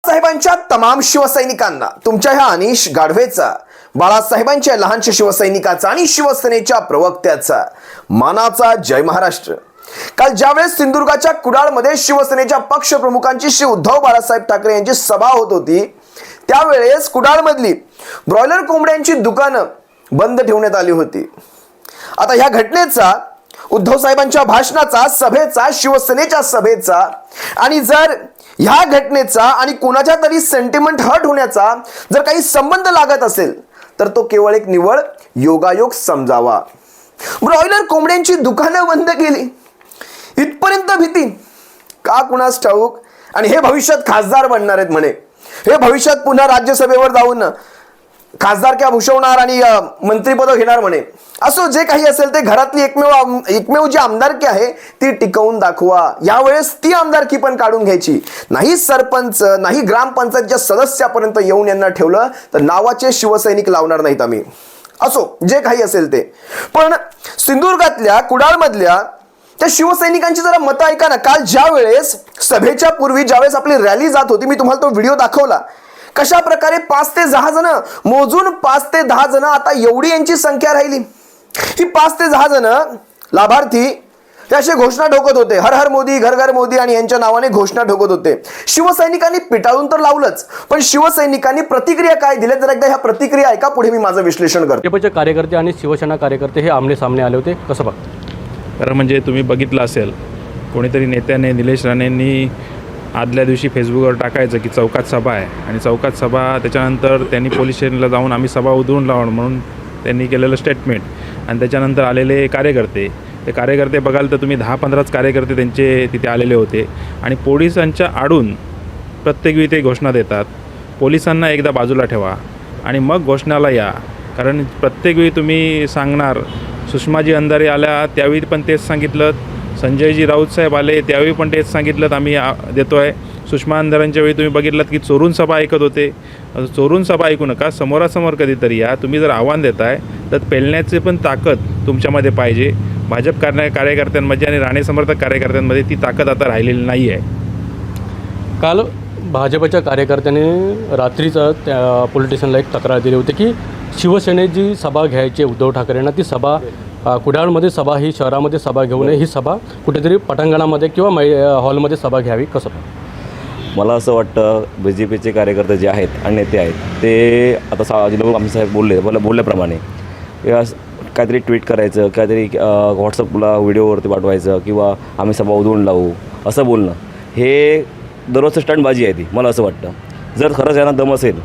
बाळासाहेबांच्या तमाम शिवसैनिकांना तुमच्या ह्या अनिश गाढवेचा, बाळासाहेबांच्या लहानशा शिवसैनिकाचा आणि शिवसेनेच्या प्रवक्त्याचा मानाचा जय महाराष्ट्र। काल ज्यावेळेस सिंधुदुर्गाच्या कुडाळमध्ये शिवसेनेच्या पक्षप्रमुखांची श्री उद्धव बाळासाहेब ठाकरे यांची सभा होत होती, त्यावेळेस कुडाळमधली ब्रॉयलर कोंबड्यांची दुकानं बंद ठेवण्यात आली होती। आता ह्या घटनेचा, उद्धव साहेबांच्या भाषणाचा, सभेचा, शिवसेनेच्या सभेचा आणि जर ह्या घटनेचा आणि कोणाच्या तरी सेंटिमेंट हर्ट होण्याचा जर काही संबंध लागत असेल तर तो केवळ एक निवळ योगायोग समजावा। ब्रॉयलर कोंबड्यांची दुकानं बंद केली, इथपर्यंत भीती का कुणास ठाऊक। आणि हे भविष्यात खासदार बनणार आहेत म्हणे, हे भविष्यात पुन्हा राज्यसभेवर जाऊन खासदारक्या भूषवणार आणि मंत्रिपद घेणार म्हणे। असो, जे काही असेल ते घरातली एकमेव जी आमदारकी आहे ती टिकवून दाखवा। यावेळेस ती आमदारकी पण काढून घ्यायची नाही। सरपंच नाही ग्रामपंचायतच्या सदस्यापर्यंत येऊन यांना ठेवलं तर नावाचे शिवसैनिक लावणार नाहीत आम्ही। असो, जे काही असेल ते, पण सिंधुदुर्गातल्या कुडाळमधल्या त्या शिवसैनिकांची जरा मतं ऐका ना। काल ज्या वेळेस सभेच्या पूर्वी ज्यावेळेस आपली रॅली जात होती, मी तुम्हाला तो व्हिडिओ दाखवला, कशा प्रकारे 5 ते 10 जण मोजून 5 ते 10 जण, आता एवढी यांची संख्या राहिली, ही 5 ते 10 जण लाभार्थी ते असे घोषणा ठोकत होते, हर हर मोदी, घर घर मोदी, आणि यांच्या नावाने घोषणा ठोकत होते। शिवसैनिकांनी पिटाळून तर लावलंच, पण शिवसैनिकांनी प्रतिक्रिया काय दिल्या जर एकदा ह्या प्रतिक्रिया ऐका, पुढे मी माझं विश्लेषण करतो। भाजपचे कार्यकर्ते आणि शिवसेना कार्यकर्ते हे आमने सामने आले होते, कसं बघ? खरं म्हणजे तुम्ही बघितलं असेल, कोणीतरी नेत्याने, निलेश राणेंनी आदल्या दिवशी फेसबुकवर टाकायचं की चौकात सभा आहे, आणि चौकात सभा, त्याच्यानंतर त्यांनी पोलीस स्टेशनला जाऊन आम्ही सभा उधळून लावून म्हणून त्यांनी केलेलं स्टेटमेंट, आणि त्याच्यानंतर आलेले कार्यकर्ते, ते कार्यकर्ते बघाल तर तुम्ही 10-15 कार्यकर्ते त्यांचे तिथे आलेले होते, आणि पोलिसांच्या आडून प्रत्येक वेळी ते घोषणा देतात। पोलिसांना एकदा बाजूला ठेवा आणि मग घोषणाला या, कारण प्रत्येक वेळी तुम्ही सांगणार। सुषमाजी अंधारे आल्या त्यावेळी पण तेच सांगितलं, संजयजी राऊत साहेब आले त्यावेळी पण तेच सांगितलं आम्ही देतो आहे। सुषमा अंधारांच्या वेळी तुम्ही बघितलं की चोरून सभा ऐकत होते, चोरून सभा ऐकू नका, समोरासमोर कधीतरी या। तुम्ही जर आव्हान देताय तर पेलण्याची पण ताकद तुमच्यामध्ये पाहिजे। भाजप कार्यकर्त्यांमध्ये आणि राणे समर्थक कार्यकर्त्यांमध्ये ती ताकद आता राहिलेली नाही आहे। काल भाजपच्या कार्यकर्त्यांनी रात्रीचं त्या पोलीस स्टेशनला एक तक्रार दिली होती की शिवसेनेची सभा घ्यायची उद्धव ठाकरेंना, ती सभा कुडाळमध्ये सभा, ही शहरामध्ये सभा घेऊ नये, ही सभा कुठेतरी पटांगणामध्ये किंवा हॉलमध्ये सभा घ्यावी, कसं? मला असं वाटतं BJPचे कार्यकर्ते जे आहेत आणि नेते आहेत ते आता आमसाहेब बोलल्याप्रमाणे काहीतरी ट्विट करायचं, काहीतरी व्हॉट्सअपला व्हिडिओवरती पाठवायचं किंवा आम्ही सभा उधळून लावू असं बोलणं, हे दररोजचं स्टंटबाजी आहे ती। मला असं वाटतं जर खरंच यांना दम असेल,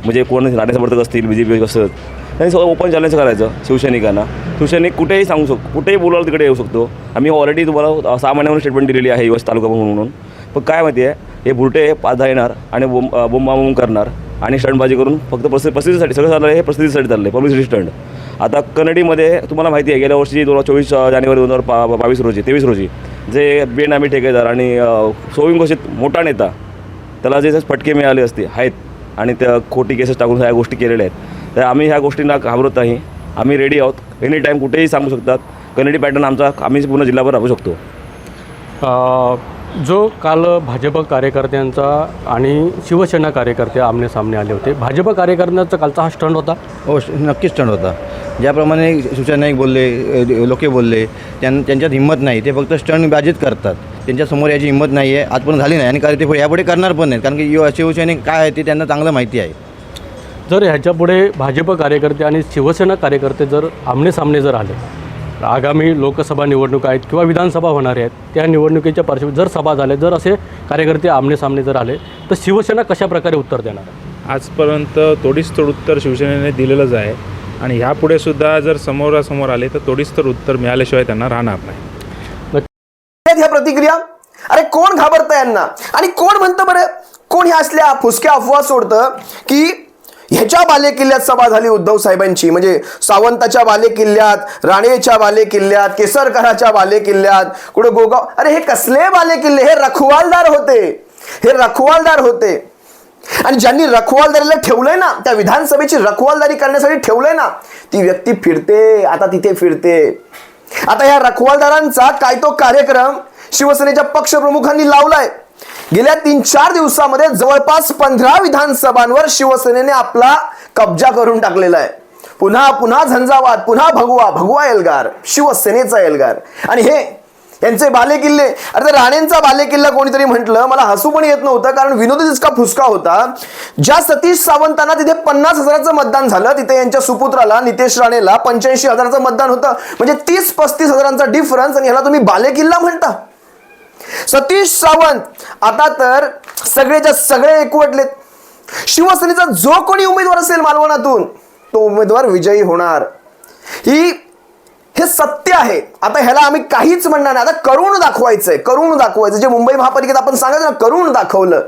म्हणजे कोण राणे समर्थक असतील, BJP असत, त्यांनी सगळं ओपन चॅलेंज करायचं शिवसैनिकांना। शिवसैनिक कुठेही सांगू शकतो, कुठेही बोलायला तिकडे येऊ शकतो। आम्ही ऑलरेडी तुम्हाला 6 महिन्यावर स्टेटमेंट दिलेली आहे युवस तालुका म्हणून, पण काय माहिती आहे, हे बुरटे 5-10 येणार आणि बोंबाबोंब करणार आणि स्टंटबाजी करून फक्त प्रसिद्धीसाठी सगळं चाललं आहे, हे प्रसिद्धीसाठी चाललं आहे, पब्लिसिटी स्टंट। आता कन्नडीमध्ये तुम्हाला माहिती आहे, गेल्या वर्षी 24 जानेवारी 2023 रोजी जे बेनामी ठेकेदार आणि सोविंग घोषित मोठा नेता, त्याला जे फटके मिळाले असते आहेत आणि त्या खोटी केसेस टाकून ह्या गोष्टी केलेल्या आहेत, तर आम्ही ह्या गोष्टींना घाबरत नाही। आम्ही रेडी आहोत, एनी टाईम कुठेही सांगू शकतात। कन्नडी पॅटर्न आमचा, आम्ही पूर्ण जिल्हाभर राबू शकतो। जो काल भाजप कार्यकर्त्यांचा आणि शिवसेना कार्यकर्ते आमने सामने आले होते, भाजप कार्यकर्त्यांचा कालचा हा स्टंट होता? हो, नक्कीच स्टंट होता। ज्याप्रमाणे शिवसेना बोलले, लोके बोलले, त्यांच्यात हिंमत नाही, ते फक्त स्टंटबाजीच करतात, त्यांच्यासमोर याची हिंमत नाही आहे, आजपर्यंत झाली नाही आणि ते यापुढे करणार पण नाहीत, कारण की शिवसैनिक काय आहे ते त्यांना चांगलं माहिती आहे। जर ह्याच्यापुढे भाजप कार्यकर्ते आणि शिवसेना कार्यकर्ते जर आमने सामने जर आले, आगामी लोकसभा निवडणूक आहेत किंवा विधानसभा होणार आहेत, त्या निवडणुकीच्या पार्श्वभूमीवर जर सभा झाल्या, जर असे कार्यकर्ते आमने सामने जर आले तर शिवसेना कशा प्रकारे उत्तर देणार? आजपर्यंत तोडीस-तोड उत्तर शिवसेनेने दिलेलंच आहे, आणि ह्यापुढे सुद्धा जर समोरासमोर आले तर तोडीस-तोड उत्तर मिळाल्याशिवाय त्यांना राहणार नाही। ह्या प्रतिक्रिया, अरे कोण घाबरतं यांना आणि कोण म्हणतं बरं, कोण ह्या असल्या फुसक्या अफवा सोडतं की ह्याच्या बालेकिल्ल्यात सभा झाली उद्धव साहेबांची, म्हणजे सावंताच्या बालेकिल्ल्यात, राणेच्या बालेकिल्ल्यात, केसरकराच्या बालेकिल्ल्यात, कुठे गोगाव, अरे हे कसले बालेकिल्ले, हे रखवालदार होते, हे रखवालदार होते। आणि ज्यांनी रखवालदारीला ठेवलंय ना, त्या विधानसभेची रखवालदारी करण्यासाठी ठेवलंय ना, ती व्यक्ती फिरते, आता तिथे फिरते। आता ह्या रखवालदारांचा काय तो कार्यक्रम शिवसेनेच्या पक्षप्रमुखांनी लावलाय, गेल्या 3-4 दिवसामध्ये जवळपास 15 विधानसभांवर शिवसेनेने आपला कब्जा करून टाकलेला आहे. पुन्हा पुन्हा झंझावात, पुन्हा भगवा भगवा एल्गार, शिवसेनेचा एल्गार. आणि हे यांचे बालेकिल्ले. अरे ते राणेंचा बालेकिल्ला कोणीतरी म्हटलं, मला हसू पण येत नव्हतं, कारण विनोद इतका फुसका होता. ज्या सतीश सावंतांना तिथे 50,000चं मतदान झालं, तिथे यांच्या सुपुत्राला नितेश राणेला 85,000चं मतदान होतं. म्हणजे 30-35 हजारांचा डिफरन्स, आणि ह्याला तुम्ही बालेकिल्ला म्हणता. सतीश सावंत आता तर सगळेच्या सगळे एकवटलेत. शिवसेनेचा जो कोणी उमेदवार असेल मालवणातून तो उमेदवार विजयी होणार. हे सत्य आहे. आता ह्याला आम्ही काहीच म्हणणार नाही. आता करून दाखवायचंय, करून दाखवायचं. जे मुंबई महापालिकेत आपण सांगायचं ना, करून दाखवलं.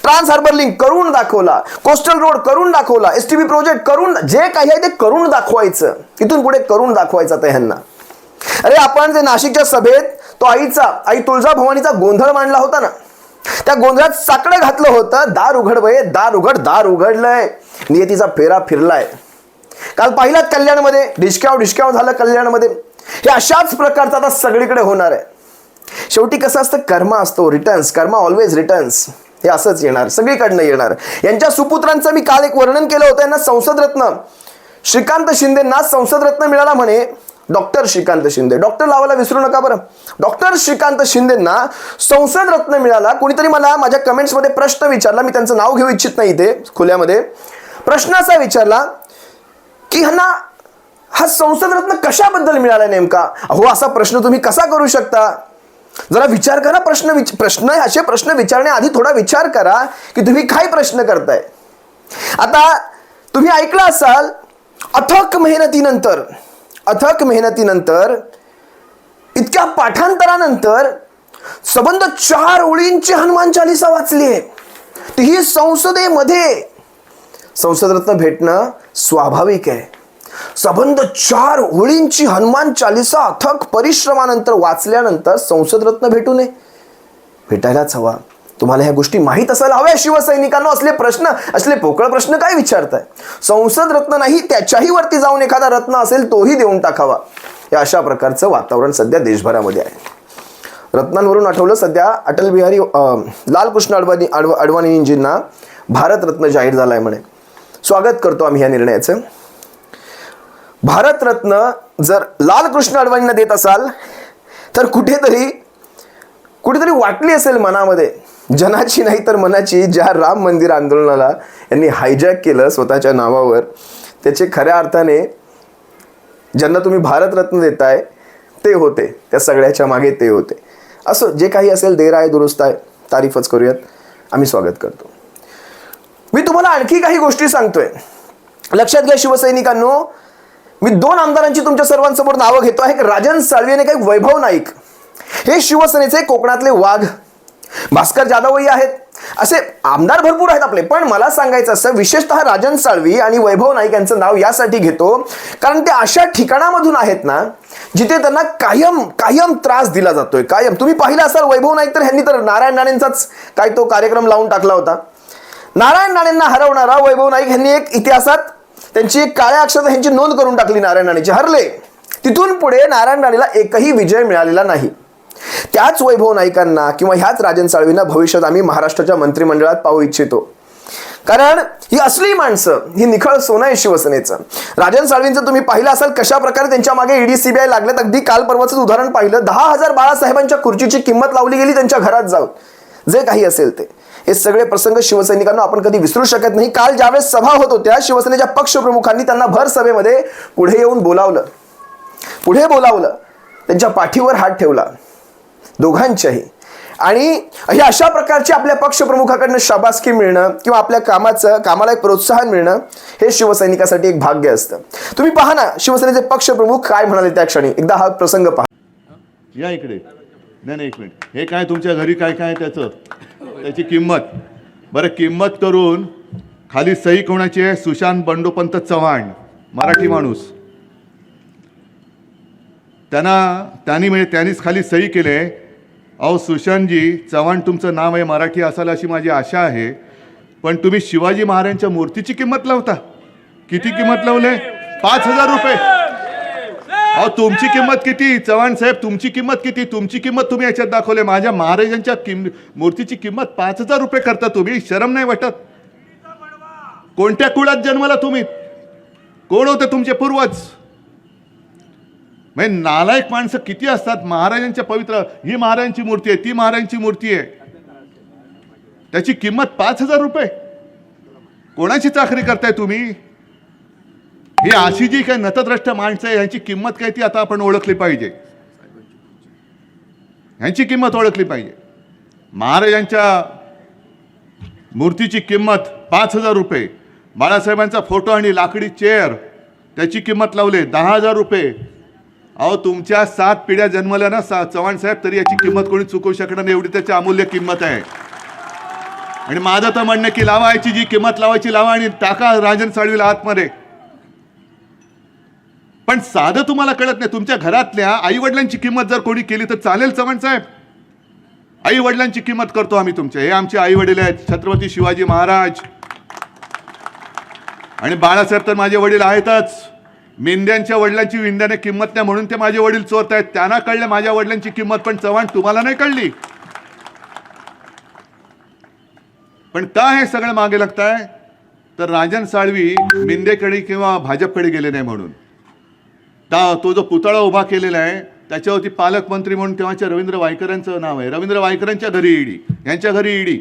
ट्रान्स हार्बर लिंक करून दाखवला, कोस्टल रोड करून दाखवला, STB प्रोजेक्ट करून, जे काही आहे ते करून दाखवायचं. इथून पुढे करून दाखवायचं आता ह्यांना. अरे आपण जे नाशिकच्या सभेत तो आई तुळजाभवानीचा गोंधळ मांडला होता ना, त्या गोंधळात साकडं घातलं होतं, दार उघड बये, दार उघड, दार उघडलंय, नियतीचा फेरा फिरलाय. काल पाहिलात कल्याणमध्ये डिस्काउंट झालं कल्याणमध्ये. हे अशाच प्रकारचं आता सगळीकडे होणार आहे. शेवटी कसं असतं, कर्मा असतो, रिटर्न्स, कर्मा ऑलवेज रिटर्न्स. हे असंच येणार, सगळीकडनं येणार. यांच्या सुपुत्रांचं मी काल एक वर्णन केलं होतं. यांना संसद रत्न, श्रीकांत शिंदेंना संसद रत्न मिळाला म्हणे. डॉक्टर श्रीकांत शिंदे, डॉक्टर लावायला विसरू नका बरं. डॉक्टर श्रीकांत शिंदेंना संसद रत्न मिळाला. कोणीतरी मला माझ्या कमेंट्समध्ये प्रश्न विचारला, मी त्यांचं नाव घेऊ इच्छित नाही इथे खुल्यामध्ये. प्रश्न असा विचारला की ह्यांना हा संसद रत्न कशाबद्दल मिळाला नेमका. अहो असा प्रश्न तुम्ही कसा करू शकता. जरा विचार करा. प्रश्न असे प्रश्न विचारण्याआधी थोडा विचार करा की तुम्ही काय प्रश्न करताय. आता तुम्ही ऐकलं असाल, अथक मेहनतीनंतर इतक्या पाठांतरानंतर सबंध 4 ओळींची हनुमान चालीसा वाचली आहे. तीही संसदेमध्ये. संसदरत्न भेटणं स्वाभाविक आहे. सबंध 4 ओळींची हनुमान चालीसा अथक परिश्रमानंतर वाचल्यानंतर संसदरत्न भेटू नये. भेटायलाच हवा. तुम्हाला ह्या गोष्टी माहीत असायला हव्या शिवसैनिकांना. असले पोकळ प्रश्न काय विचारताय. संसद रत्न नाही, त्याच्याही वरती जाऊन एखादा रत्न असेल तोही देऊन टाकावा. या अशा प्रकारचं वातावरण सध्या देशभरामध्ये आहे. रत्नांवरून आठवलं, सध्या अटल बिहारी लालकृष्ण अडवाणीजींना भारतरत्न जाहीर झालाय म्हणे. स्वागत करतो आम्ही या निर्णयाचं. भारतरत्न जर लालकृष्ण अडवाणींना देत असाल तर कुठेतरी वाटली असेल मनामध्ये, जनाची नाही तर मनाची, ज्या राम मंदिर आंदोलनाला यांनी हायजॅक केलं स्वतःच्या नावावर, त्याचे खऱ्या अर्थाने ज्यांना तुम्ही भारतरत्न देताय ते होते, त्या सगळ्याच्या मागे ते होते. असं जे काही असेल, देर आहे दुरुस्त आहे, तारीफच करूयात. आम्ही स्वागत करतो. मी तुम्हाला आणखी काही गोष्टी सांगतोय, लक्षात घ्या शिवसैनिकांनो. मी 2 आमदारांची तुमच्या सर्वांसमोर नावं घेतो आहे. राजन साळवी आणि काही वैभव नाईक. हे शिवसेनेचे कोकणातले वाघ. भास्कर जाधवही आहेत. असे आमदार भरपूर आहेत आपले. पण मला सांगायचं असं, विशेषतः राजन साळवी आणि वैभव नाईक यांचं नाव यासाठी घेतो कारण ते अशा ठिकाणामधून आहेत ना जिथे त्यांना कायम त्रास दिला जातोय. कायम. तुम्ही पाहिलं असाल वैभव नाईक तर ह्यांनी तर नारायण राणेंचाच काय तो कार्यक्रम लावून टाकला होता. नारायण राणेंना हरवणारा वैभव नाईक ह्यांनी एक इतिहासात त्यांची एक काळ्या अक्षरात ह्यांची नोंद करून टाकली. नारायण राणेचे हरले. तिथून पुढे नारायण राणेला एकही विजय मिळालेला नाही. त्याच वैभव नाईकांना किंवा ह्याच राजन साळवींना भविष्यात आम्ही महाराष्ट्राच्या मंत्रिमंडळात पाहू इच्छितो. कारण ही असली माणसं, ही निखळ सोनं आहे शिवसेनेचं. राजन साळवींचं तुम्ही पाहिलं असाल कशा प्रकारे त्यांच्या मागे ED CBI लागलेत. अगदी काल परवाचं उदाहरण पाहिलं. 10,000 बाळासाहेबांच्या खुर्चीची किंमत लावली गेली त्यांच्या घरात जाऊन. जे काही असेल ते, हे सगळे प्रसंग शिवसैनिकांना आपण कधी विसरू शकत नाही. काल ज्यावेळेस सभा होत होत्या, शिवसेनेच्या पक्षप्रमुखांनी त्यांना भर सभेमध्ये पुढे येऊन बोलावलं. त्यांच्या पाठीवर हात ठेवला, दोघांच्याही. आणि हे अशा प्रकारचे आपल्या पक्षप्रमुखाकडनं शाबासकी मिळणं किंवा आपल्या कामाला एक प्रोत्साहन मिळणं, हे शिवसैनिकासाठी एक भाग्य असतं. तुम्ही पहा ना शिवसेनेचे पक्षप्रमुख काय म्हणाले त्या क्षणी. एकदा हा प्रसंग पहा. या इकडे. नाही एक मिनिट. हे काय तुमच्या घरी काय काय त्याची किंमत. बरं, किंमत करून खाली सही कोणाची आहे? सुशांत बंडोपंत चव्हाण, मराठी माणूस. त्यांनीच खाली सही केले. अहो सुशांतजी, चव्हाण तुमचं नाव आहे, मराठी असाल अशी माझी आशा आहे, पण तुम्ही शिवाजी महाराजांच्या मूर्तीची किंमत लावता. किती किंमत लावले? 5,000 रुपये. अहो तुमची किंमत किती चव्हाण साहेब, तुमची किंमत किती? तुमची किंमत तुम्ही याच्यात दाखवले. माझ्या महाराजांच्या मूर्तीची किंमत 5,000 रुपये करता तुम्ही. शरम नाही वाटत? कोणत्या कुळात जन्मला तुम्ही? कोण होते तुमचे पूर्वज? म्हणजे नालायक माणसं किती असतात. महाराजांच्या पवित्र, ही महाराजांची मूर्ती आहे, ती महाराजांची मूर्ती आहे, त्याची किंमत 5,000 रुपये. कोणाची चाकरी करताय तुम्ही? ही अशी जी काही नतद्रष्ट माणसं आहे यांची किंमत काय ती आता आपण ओळखली पाहिजे. यांची किंमत ओळखली पाहिजे. महाराजांच्या मूर्तीची किंमत 5,000 रुपये. बाळासाहेबांचा फोटो आणि लाकडी चेअर त्याची किंमत लावले 10,000 रुपये. अहो तुमच्या 7 पिढ्या जन्मल्या ना चव्हाण साहेब, तरी याची किंमत कोणी चुकवू शकणार नाही, एवढी त्याची अमूल्य किंमत आहे. आणि माझं तर म्हणणं की लावा, याची जी किंमत लावायची लावा आणि टाका राजन साळवीला आतमध्ये. पण साधं तुम्हाला कळत नाही. तुमच्या घरातल्या आई वडिलांची किंमत जर कोणी केली तर चालेल चव्हाण साहेब? आई वडिलांची किंमत करतो आम्ही तुमच्या. हे आमचे आई वडील आहेत, छत्रपती शिवाजी महाराज. आणि बाळासाहेब तर माझे वडील आहेतच. मेंढ्यांच्या वडिलांची विंध्याने किंमत नाही म्हणून ते माझे वडील चोरत आहेत. त्यांना कळलं माझ्या वडिलांची किंमत, पण चव्हाण तुम्हाला नाही कळली. पण का हे सगळं मागे लागताय? तर राजन साळवी मिंदेकडे किंवा भाजपकडे गेले नाही म्हणून. तो जो पुतळा उभा केलेला आहे त्याच्यावरती पालकमंत्री म्हणून तेव्हाच्या रवींद्र वायकरांचं नाव आहे. रवींद्र वायकरांच्या घरी ईडी, यांच्या घरी ईडी.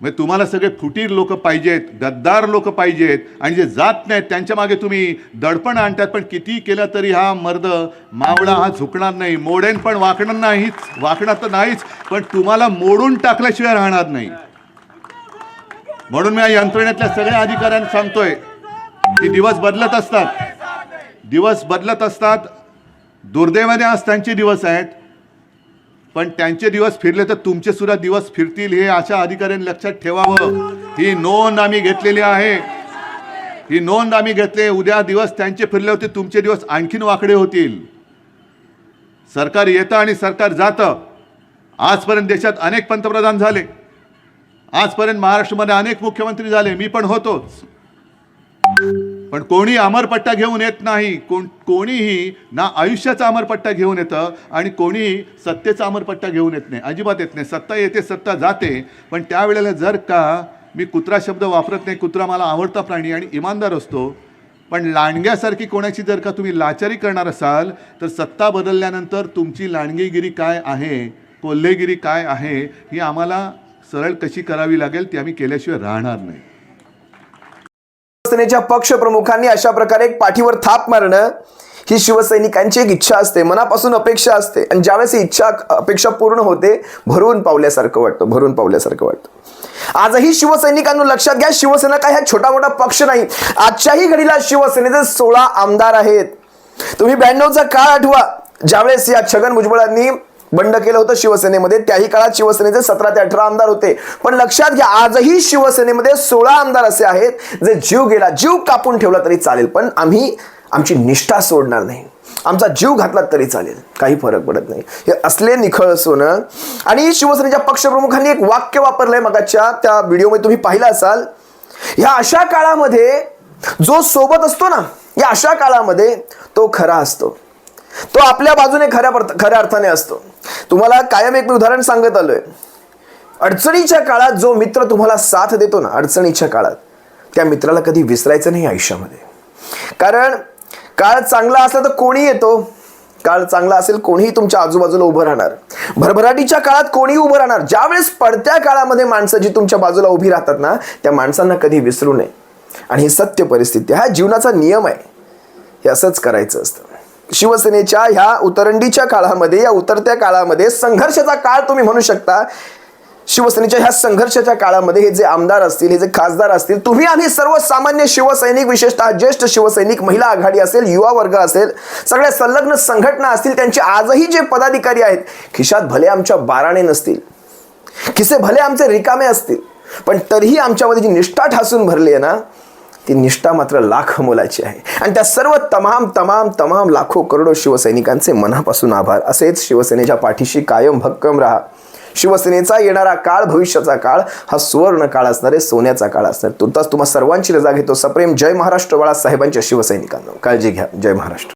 म्हणजे तुम्हाला सगळे फुटीर लोक पाहिजेत, गद्दार लोक पाहिजेत, आणि जे जात नाहीत त्यांच्या मागे तुम्ही दडपण आणतात. पण किती केलं तरी हा मर्द मावळा हा झुकणार नाही. मोडेन पण वाकणार नाहीच, वाकणार तर नाहीच, पण तुम्हाला मोडून टाकल्याशिवाय राहणार नाही. म्हणून मी या यंत्रणेतल्या सगळ्या अधिकाऱ्यांना सांगतोय की दिवस बदलत असतात, दिवस बदलत असतात. दुर्दैवाने आज त्यांचे दिवस आहेत, पण त्यांचे दिवस फिरले तर तुमचे सुद्धा दिवस फिरतील, हे अशा अधिकाऱ्यांनी लक्षात ठेवावं. ही नोंद आम्ही घेतलेली आहे, ही नोंद आम्ही घेतली. उद्या दिवस त्यांचे फिरले होते, तुमचे दिवस आणखीन वाकडे होतील. सरकार येतं आणि सरकार जातं. आजपर्यंत देशात अनेक पंतप्रधान झाले, आजपर्यंत महाराष्ट्रामध्ये अनेक मुख्यमंत्री झाले, मी पण होतोच. पण कोणी अमरपट्टा घेऊन येत नाही. कोणीही ना आयुष्याचा अमरपट्टा घेऊन येतं आणि कोणीही सत्तेचा अमरपट्टा घेऊन येत नाही, अजिबात येत नाही. सत्ता येते, सत्ता जाते, पण त्यावेळेला जर का, मी कुत्रा शब्द वापरत नाही, कुत्रा मला आवडता प्राणी आणि इमानदार असतो, पण लांडग्यासारखी कोणाची जर का तुम्ही लाचारी करणार असाल तर सत्ता बदलल्यानंतर तुमची लांडगेगिरी काय आहे, कोल्हेगिरी काय आहे, ही आम्हाला सरळ कशी करावी लागेल, ती आम्ही केल्याशिवाय राहणार नाही. शिवसेनेच्या पक्ष प्रमुखांनी अशा प्रकारे एक पाठीवर थाप मारणं ही शिवसैनिकांची एक इच्छा असते, मनापासून अपेक्षा असते. आणि ज्यावेळेस ही इच्छा अपेक्षा पूर्ण होते, भरून पावल्यासारखं वाटतं, भरून पावल्यासारखं वाटतं. आजही शिवसैनिकांना लक्षात घ्या, शिवसेना काय हा छोटा मोठा पक्ष नाही. आजच्याही घडीला शिवसेनेचे 16 आमदार आहेत. तुम्ही 92चा काळ आठवा, ज्यावेळेस या छगन भुजबळांनी बंड केलं होतं शिवसेनेमध्ये. त्याही काळात शिवसेनेचे 17 ते 18 आमदार होते. पण लक्षात घ्या, आजही शिवसेनेमध्ये 16 आमदार असे आहेत जे जीव गेला, जीव कापून ठेवला तरी चालेल, पण आम्ही आमची निष्ठा सोडणार नाही. आमचा जीव घातला तरी चालेल, काही फरक पडत नाही. हे असले निखळ सोनं. आणि शिवसेनेच्या पक्षप्रमुखांनी एक वाक्य वापरलंय, मगाच्या त्या व्हिडिओमध्ये तुम्ही पाहिलं असाल. ह्या अशा काळामध्ये जो सोबत असतो ना, या अशा काळामध्ये तो खरा असतो, तो आपल्या बाजूने खऱ्या अर्थाने असतो. तुम्हाला कायम एक उदाहरण सांगत आलोय. अडचणीच्या काळात जो मित्र तुम्हाला साथ देतो ना, अडचणीच्या काळात, त्या मित्राला कधी विसरायचं नाही आयुष्यामध्ये. कारण काळ चांगला असला तर कोणी येतो, काळ चांगला असेल कोणीही तुमच्या आजूबाजूला उभं राहणार. भरभराटीच्या काळात कोणीही उभं राहणार. ज्यावेळेस पडत्या काळामध्ये माणसं जी तुमच्या बाजूला उभी राहतात ना, त्या माणसांना कधी विसरू नये. आणि ही सत्य परिस्थिती, हा जीवनाचा नियम आहे. हे असंच करायचं असतं. शिवसेनेच्या ह्या उतरंडीच्या काळामध्ये, या उतरत्या काळामध्ये, संघर्षाचा काळ तुम्ही म्हणू शकता. शिवसेनेच्या ह्या संघर्षाच्या काळामध्ये हे जे आमदार असतील, हे जे खासदार असतील, तुम्ही आम्ही सर्वसामान्य शिवसैनिक, विशेषतः ज्येष्ठ शिवसैनिक, महिला आघाडी असेल, युवा वर्ग असेल, सगळ्या संलग्न संघटना असतील, त्यांचे आजही जे पदाधिकारी आहेत, खिशात भले आमच्या बाराणे नसतील, खिसे भले आमचे रिकामे असतील, पण तरीही आमच्यामध्ये जी निष्ठा ठासून भरली आहे ना, ती निष्ठा मात्र लाख मोलाची आहे. आणि त्या सर्व तमाम लाखो करोडो शिवसैनिकांचे मनापासून आभार. असेच शिवसेनेच्या पाठीशी कायम भक्कम राहा. शिवसेनेचा येणारा काळ, भविष्याचा काळ हा सुवर्ण काळ असणार आहे, सोन्याचा काळ असणार. तुर्तास तुम्हा सर्वांची रजा घेतो. सप्रेम जय महाराष्ट्र बाळासाहेबांच्या शिवसैनिकांनो. काळजी घ्या. जय महाराष्ट्र.